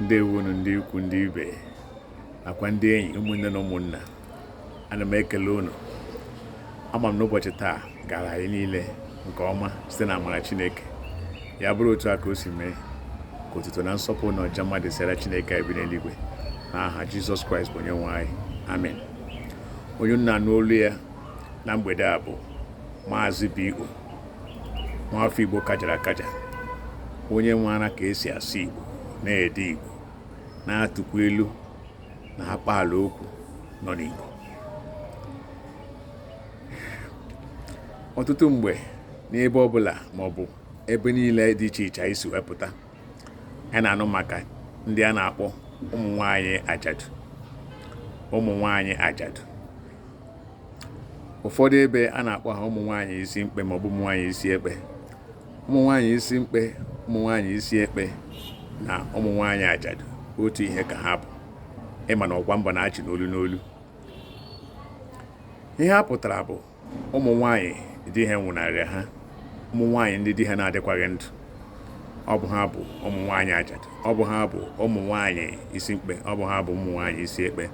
Ndewo ndị ikwu ndị ibe nakwa ndị enyi ụmụnne na ụmụnna, ana m ekele unu. Ama m n'ụbọchị taa gara anyị niile nke ọma site na amara Chineke. Ya bụrụ otu a ka o si mee, ka otuto na nsọpụrụ na ọja mmadụ sara Chineke ebi n'eluigwe n'aha Jizọs Kraịst bụ onye nwe anyị. Amen. Onye nna anụ olu ya na mgbede a bụ Maazị B.O. nwafọ Igbo kajara akaja, onye nwara ka esi asụ Igbo, na-ede Igbo, na-atụkwa ilu na akpa ala okwu nọ n'Igbo. Ọtụtụ mgbe n'ebe ọbụla maọbụ ebe niile dị iche iche anyị si wepụta, a na-anụ maka ndị a na-akpọ ụmụ nwanyị ajadu. Ụmụ nwanyị ajadu, ụfọdụ ebe a na-akpọ ha ụmụ nwanyị isi mkpe maọbụ ụmụ nwanyị isi ekpe. Ụmụ nwanyị isi mkpe, ụmụ nwanyị isi ekpe na ụmụ nwanyị ajadu otu ihe ka ha bụ. Ịma na ọgwa mbọ na-achị n'olu n'olu. Ihe ha pụtara bụ ụmụ nwanyị di ha nwụnarị ha, ụmụ nwanyị ndị di ha na-adịkwaghị ndụ. Ọ bụ ha bụ ụmụ nwanyị ajadu, ọ bụ ha bụ ụmụ nwanyị isi mkpe, ọ bụ ha bụ ụmụ nwanyị isi ekpe.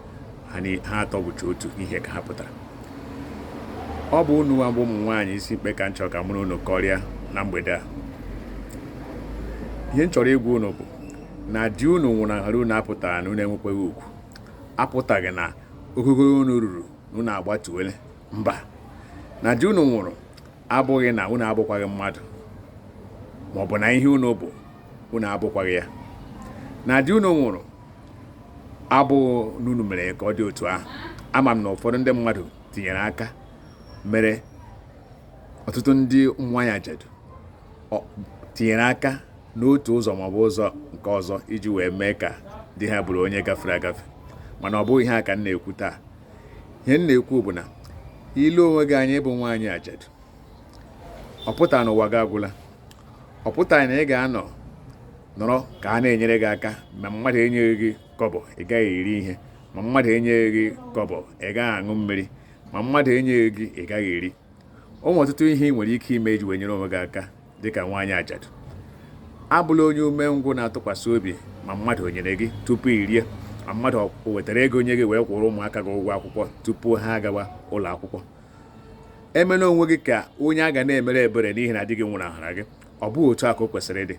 Ha atọ bụcha otu ihe ka ha pụtara. Ọ bụ unu bụ ụmụ nwanyị isi mkpe ka m chọrọ ka mụ na unu kọrịa na mgbede a. Ihe m chọrọ ịgwa unu bụ na di unu nwụnahara unu apụtara na unu enwekwaghị ugwu, apụtaghị na ogogoro unu ruru na unu agbatuole. Mba, na di unu nwụrụ abụghị na unu abụkwaghị mmadụ, maọbụ na ihe unu bụ unu abụkwaghị ya. Na di unu nwụrụ abụghị na unu mere ka ọ dị otu ahụ. Ama m na ụfọdụ ndị mmadụ tinyere aka mere ọtụtụ ndị nwanyị ajadu tinyere aka n'otu ụzọ maọbụ ụzọ nke ọzọ iji wee mee ka di ha bụrụ onye gafere agafe. Mana ọ bụghị ihe a ka m na-ekwu taa. Ihe m na-ekwu bụ na ile onwe gị anya ịbụ nwaanyị ajadu, ọ pụtara na ụwa gị agwụla. Ọ pụtara na ị ga-anọ nọrọ ka a na-enyere gị aka, ma mmadụ enyeghị gị kọbọ ị gaghị eri ihe, ma mmadụ enyeghị gị kọbọ ị gaghị aṅụ mmiri, ma mmadụ enyeghị gị ị gaghị eri. Ụmụ ọtụtụ ihe ị nwere ike ime iji wee nyere onwe gị aka dịka nwaanyị ajadu. Abụla onye umengwụ na-atụkwasị obi ma mmadụ o nyere gị tupu i rie, ma mmadụ o wetara ego nye gị wee kwụrụ ụmụaka gị ụgwọ akwụkwọ tupu ha agawa ụlọ akwụkwọ. Emela onwe gị ka onye a ga na-emere ebere n'ihi na di gị nwụnahara gị. Ọ bụghị otu a ka o kwesịrị ịdị.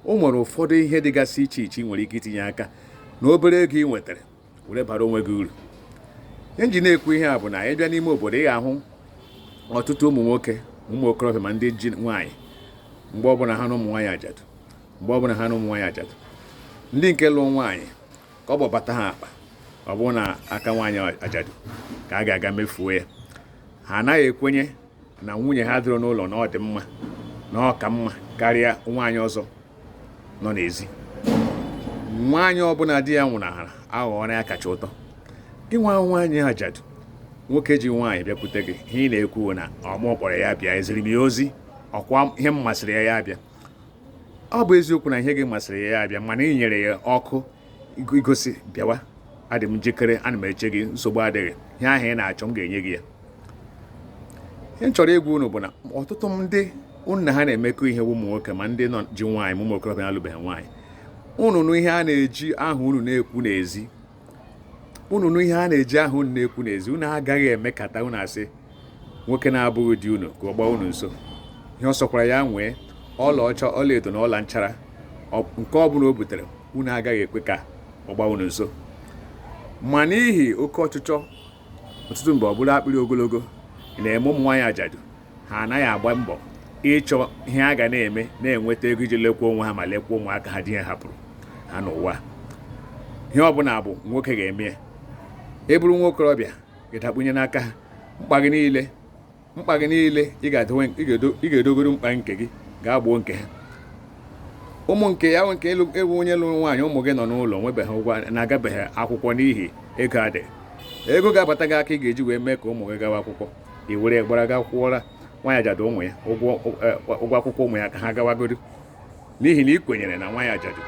O nwere ụfọdụ ihe dịgasị iche iche ị nwere ike itinye aka na obere ego ị nwetara were bara onwe gị uru. Ihe nji na-ekwu ihe a bụ na ị bịa n'ime obodo, ị ga-ahụ ọtụtụ ụmụ nwoke, ụmụ okorobịa ma ndị ji nwaanyị mgbe ọbụla ha na ụmụ nwaanyị ajadu, mgbe ọbụla ha na ụmụ nwaanyị ajadu. Ndị nke lụrụ nwaanyị ka ọ gbabata ha akpa, ọ bụrụ na aka nwaanyị ajadu ka a ga-aga mefuo ya. Ha anaghị ekwenye na nwunye ha dịrị n'ụlọ na ọ dị mma, na ọ ka mma karịa nwaanyị ọzọ nọ n'ezi. Nwaanyị ọbụla di ya nwụnahara aghọọla ya kacha ụtọ. Gị nwa nwaanyị ajadu, nwoke ji nwaanyị bịakwute gị, ihe ị na-ekwu na ọmụ kpọrọ ya bịa, eziri m ya ozi, ọkwa ihe m masịrị ya ya bịa. Ọ bụ eziokwu na ihe gị masịrị ya ya bịa, mana ị nyere ya ọkụ igosi bịawa, adị m njikere, ana m eche gị, nsogbu adịghị, ihe ahụ ị na-achọ m ga-enye gị ya. Ihe m chọrọ ịgwa unu bụ na ọtụtụ ndị unu na ha na-emekọ ihe ụmụ nwoke ma ndị nọ ji nwaanyị ma ụmụ okorobịa na-alụbeghị nwaanyị. Unu nụ ihe a na-eji aha unu na-ekwu n'ezi, unu nụ ihe a na-eji aha unu na-ekwu n'ezi, unu agaghị emekata unu asị nwoke na-abụghị di unu ka ọ gbaa unu nso. Ihe ọ sọkwara ya nwee ọlaọcha, ọlaedo na ọla nchara, nke ọ bụla o butere, unu agaghị ekwe ka ọ gbaa unu nso. Ma n'ihi oke ọchịchọ, ọtụtụ mgbe ọ bụla akpịrị ogologo na-eme ụmụ nwaanyị ajadu, ha anaghị agba mbọ ịchọ ihe a ga na-eme na-enweta ego iji lekwa onwe ha ma lekwa ụmụaka ha di ha hapụrụ ha n'ụwa. Ihe ọbụla bụ nwoke ga-eme ya. Ị bụrụ nwa okorobịa ga-edakpunye n'aka ha mkpa gị niile, ị ga-edogoro mkpa nke gị ga-agboo nke ha. Ụmụ nke ya nke ewu onye lụrụ nwaanyị, ụmụ gị nọ n'ụlọ nwebeghị ụgwọ, na-agabeghị akwụkwọ n'ihi ego adịghị. Ego ga-abata gị aka ị ga-eji wee mee ka ụmụ gị gawa akwụkwọ, i were gbara ga kwụọra nwaanyị ajadu ụmụ ya ụgwọ akwụkwọ ụmụ ya ka ha gawagoro, n'ihi na ị kwenyere na nwaanyị ajadu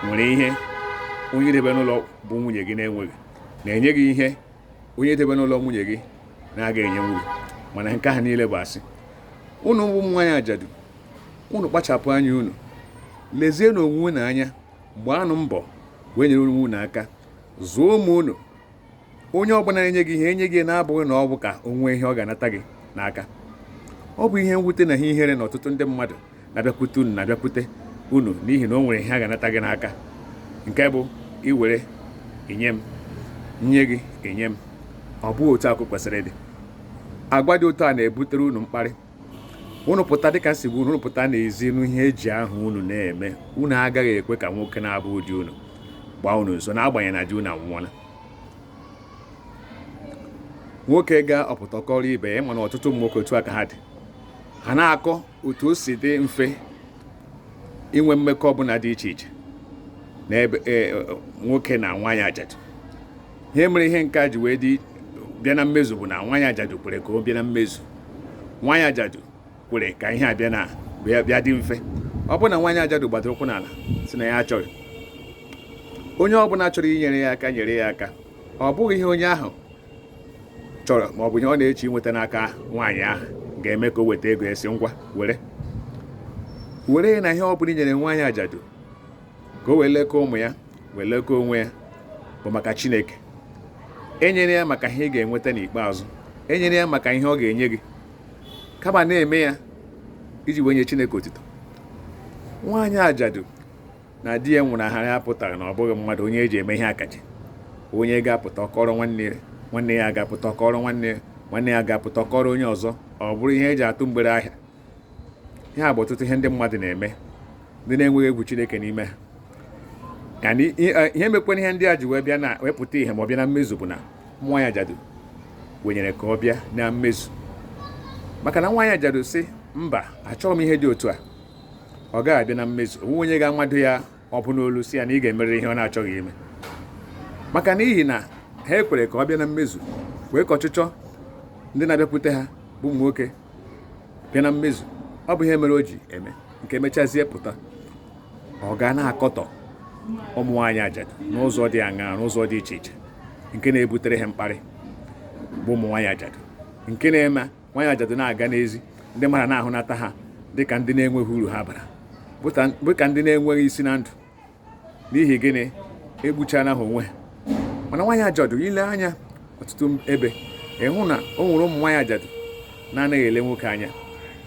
nwere ihe onye debe n'ụlọ bụ nwunye gị na-enweghị, na-enye gị ihe onye debe n'ụlọ nwunye gị na-aga enye nwunye. Mana nke ahụ niile bụ asị. Unu ụmụ nwaanyị ajadu, unu kpachapụ anya unu, lezie n'onwe unu anya, gbaanụ mbọ wee nyere unu aka zụọ ụmụ unu. Onye ọbụla na-enye gị ihe enye gị na-abụghị na ọ bụ ka o nwee ihe ọ ga-anata gị n'aka. Ọ bụ ihe mwute na ihe ihere na ọtụtụ ndị mmadụ na-abịakwute unu n'ihi na o nwere ihe a ga-anata gị n'aka, nke bụ iwere inye m, nye gị enye m. Ọ bụghị otu akụ kwesịrị ịdị. Agwa dị otu a na-ebutere unu mkparị. Unu pụta dịka si bụ unu pụta n'ezi ihe eji ahụ unu na-eme, unu agaghị ekwe ka nwoke na-abụ di unu gbaa unu nso, n'agbanyeghị na di unu anwụọla. Nwoke ga-ọpụta kọrọ ibe ya, mana ọtụtụ ụmụ nwoke otu a ka ha dị. Ha na-akọ otu o si dị mfe inwe mmekọ ọbụla dị iche iche n'ebe nwoke na nwaanyị ajadu. Ihe mere ihe nke a ji wee dị bịa na mmezu bụ na nwaanyị ajadu kwere ka o bịa na mmezu. Nwaanyị ajadu kwere ka ihe a bịa dị mfe. Ọ bụ na nwaanyị ajadu gbadoro ụkwụ n'ala si na ya achọghị, onye ọbụla chọrọ inyere ya aka nyere ya aka. Ọ bụghị ihe onye ahụ chọrọ ma ọ bụ ihe ọ na-eche inweta n'aka nwaanyị ahụ ga-eme ka o weta ego esi ngwa were na ihe ọ bụla inyere nwaanyị ajadu ka o wee lekọọ ụmụ ya wee lekọọ onwe ya bụ maka Chineke. Enyere ya maka ihe ị ga-enweta n'ikpeazụ, enyere ya maka ihe ọ ga-enye gị, kama na-eme ya iji wee nye Chineke otito. Nwaanyị ajadu na di ya nwụnahara ya pụtara na ọ bụghị mmadụ onye eji eme ihe akaje. Onye ga-apụta ọkọrọ nwanne ya ga-apụta ọkọrọ nwanne ya ga-apụta ọkọrọ onye ọzọ. Ọ bụrụ ihe eji atụ mgbere ahịa. Ihe a bụ ọtụtụ ihe ndị mmadụ na-eme, ndị na-enweghị egwu Chineke n'ime ha. Ihe mekwana ihe ndị a ji wee bịa na wepụta ihe ma ọ bịa na mmezu bụ na nwaanyị ajadu wenyere ka ọ bịa na mmezu. Maka na nwaanyị ajadu sị mba, achọghị m ihe dị otu a, ọ gaghị abịa na mmezu. Onwe onye ga-amado ya ọ bụ n'olu si ya na ị ga-emerịrị ihe ọ na-achọghị ime. Maka n'ihi na ha ekwere ka ọ bịa na mmezu, wee ka ọchịchọ ndị na-abịakwute ha bụ ụmụ nwoke bịa na mmezu. Ọ bụ ihe mere o ji eme nke mechazie pụta ọ ga na-akọtọ ụmụ nwaanyị ajadu n'ụzọ dị aṅaa, n'ụzọ dị iche iche, nke na-ebutere ha mkparị bụ ụmụ nwaanyị ajadu, nke na-eme nwaanyị ajadu na-aga n'ezi, ndị mmadụ na-ahụnata ha dịka ndị na-enweghị uru ha bara, bụ ka ndị na-enweghị isi na ndụ. N'ihi gịnị? Egbuchana ha onwe ha. Mana nwaanyị ajadu ile anya ọtụtụ ebe ịhụ na o nwere ụmụ nwaanyị ajadu na-anaghị ele nwoke anya.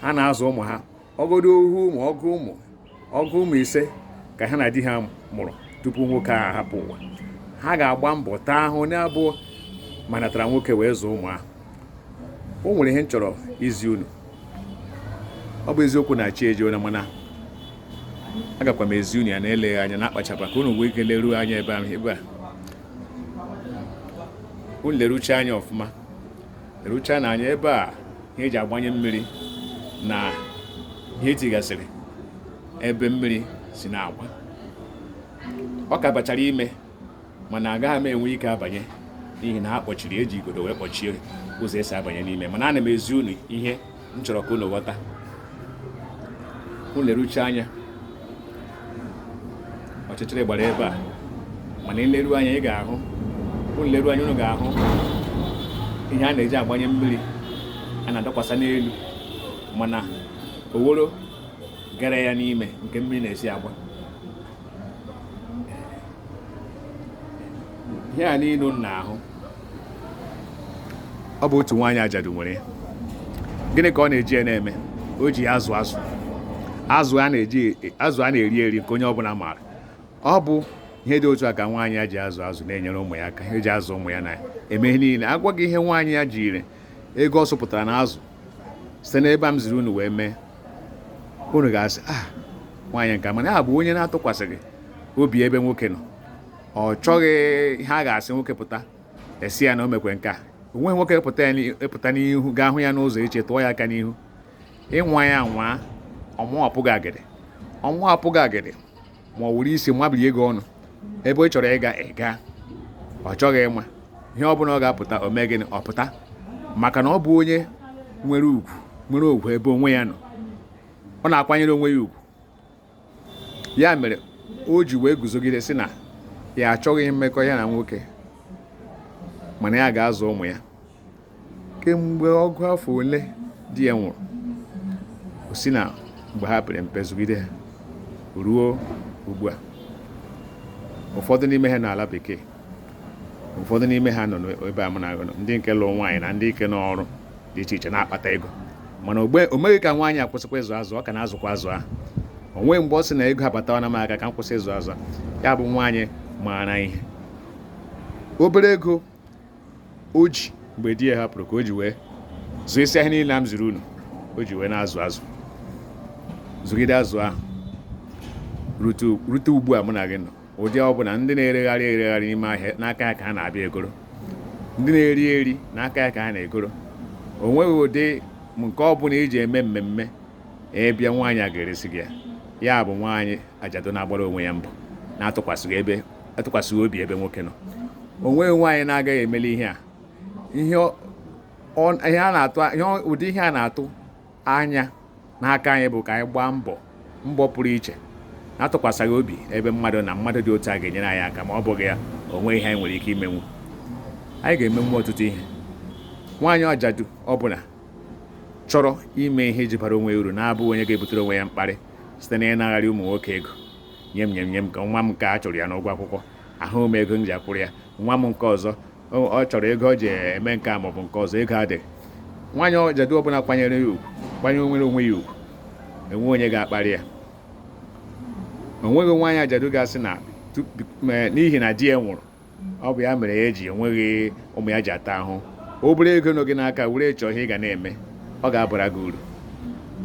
Ha na-azụ ụmụ ha ọgọdọ ohu ma ọgụ ụmụ ise ka ha na di ha mụrụ tupu nwoke ahụ hapụ ụwa. Ha ga-agba mbọ taa ahụ na-abụ ma natara nwoke wee zụọ ụmụ ahụ. O nwere ihe m chọrọ izi unu. Ọ bụ eziokwu na chi ejiona, mana agakwa m ezi unu ya na-eleghị anya na-akpachapụ ka unu nwee ike leruo anya ebe a. Unu lerucha anya ọfụma, lerucha na anya ebe a ihe eji agbanye mmiri na ihe etigasịrị ebe mmiri si na-agba. Ọ ka bachara ime, mana agaghị m enwe ike abanye n'ihi na ha kpọchiri, eji igodo wee kpọchie ụzọ esi abanye n'ime. Mana ana m ezi unu ihe m chọrọ ka unu ghọta. Unu lerucha anya, ọchịchịrị gbara ebe a, mana ileru anya ị ga-ahụ, unu leru anya unu ga-ahụ ihe a na-eji agbanye mmiri a na-adọkwasa n'elu, mana oworo gara ya n'ime nke mmiri na-esi agba. Ihe a niile unu na-ahụ ọ bụ otu nwaanyị ajadu nwere. Gịnị ka ọ na-eji ya na-eme? O ji azụ a na-eri eri nke onye ọbụla maara. Ọ bụ ihe dị otu a ka nwaanyị ya ji azụ na-enyere ụmụ ya aka. Eji azụ ụmụ ya na-eme ihe niile. Agwa gị ihe nwaanyị ya jiri ego ọ sụpụtara na azụ site n'ebe a m ziri unu wee mee, unu ga-asị nwaanyị nke mana ya bụ onye na-atụkwasịghị obi ebe nwoke nọ. Ọ chọghị ihe a ga-asị nwoke pụta esi ya na o mekwe nke a. Onweghị nwoke epụta n'ihu ga-ahụ ya n'ụzọ eche tụọ ya aka n'ihu. Ịnwa ya nwa ọmụapụghị agịrị ma ọ were isi mabiri ego ọnụ ebe ọ chọrọ ịga. Ọ chọghị ịma ihe ọ bụla ọ ga-apụta o mee gịnị? Ọ pụta, maka na ọ bụ onye nwere ugwu ebe onwe ya nọ. Ọ na-akwanyere onwe ya ugwu. Ya mere o ji wee guzogide sị na ya achọghị mmekọ ya na nwoke, mana ya ga-azụ ụmụ ya. Kemgbe ọgụ afọ ole di ya nwụrụ, o si na mgbe ha pere mpe zụgide ha ruo ugbu a. ụfọdụ n'ime ha n'ala bekee, ụfọdụ n'ime ha nọ n'ebe a m na-agụ, ndị nke lụrụ nwaanyị na ndị ike n'ọrụ dị iche iche na-akpata ego, mana o meghị ka nwaanyị akwụsịkwa ịzụ azụ, ọ ka na-azụkwa azụ ahụ. O nweghị mgbe ọ sị na ego abatawana m aka ka m kwụsị ịzụ azụ. Ya bụ nwaanyị maara ihe. Obere ego o ji mgbe di ya hapụrụ ka o ji wee zụọ isi ahịa niile m ziri unu, o ji wee na-azụ azụ, zụgide azụ ahụ rute ugbu a mụ na gị nọ. Ụdị ọ bụla ndị na-eregharị n'ime ahịa n'aka ya ka ha na-abịa egoro, ndị na-eri eri n'aka ya ka ha na-egoro. O nweghị ụdị nke ọ bụla iji eme mmemme bịa nwaanyị a ga-eresi gị ya. Ya bụ nwaanyị ajadu na-agbara onwe ya mbọ, na-atụkwasịghị obi ebe nwoke nọ. O nweghị nwaanyị na-agaghị emeli ihe a. Ụdị ihe a na-atụ anya n'aka anyị bụ ka anyị gbaa mbọ pụrụ iche, na-atụkwasịghị obi ebe mmadụ dị otu a ga-enyere anyị aka. Ma ọ bụghị ya, o nweghị ihe anyị nwere ike imenwu. Anyị ga-emenwu ọtụtụ ihe. Nwaanyị ajadu ọbụla chọrọ ime ihe iji bara onwe uru, na-abụ onye ga-ebutere onwe ya mkparị site na ịnagharị ụmụ nwoke ego. Nye m ka nwa m nke a chọrọ ya n'ụgwọ akwụkwọ, ahụ m ego m ji akwụrụ ya. Nwa m nke ọzọ ọ chọrọ ego ọ ji eme nke a maọbụ nke ọzọ, ego adịghị. Nwaanyị ajadu ọbụla kwanyere onwe ya ugwu, enwe onye ga-akparị ya. O nweghị nwaanyị ajadu ga-asị na n'ihi na di ya nwụrụ, ọ bụ ya mere ya eji enweghị ụmụ ya ji ata ahụ. Obere ego nọ gị n'aka were chọọ ihe ị ga na-eme, ọ ga-abara gị uru.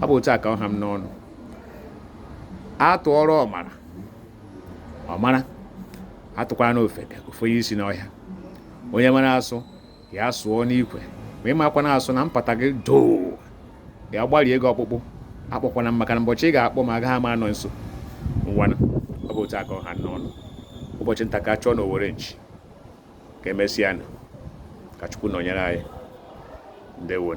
Ọ bụ otu a ka ọ ha m n'ọnụ. Atụọrọ ọmara atụkwara n'ofeke ofonye isi n'ọhịa. Onye mara asụ ya sụọ n'ikwe, ma ịmakwa na-asụ na mpata gị doo, ya gbarie gị ọkpụkpụ. Akpọkwana m, maka na ụbọchị ị ga-akpọ m agaghị ama anọ nso. Ngwanụ, ọ bụ otu a ka ọ ha n'ọnụ. Ụbọchị nta ka chọọ n'Owere nchi, ka emesịa nụ, ka Chukwu nọnyere anyị. Ndewo.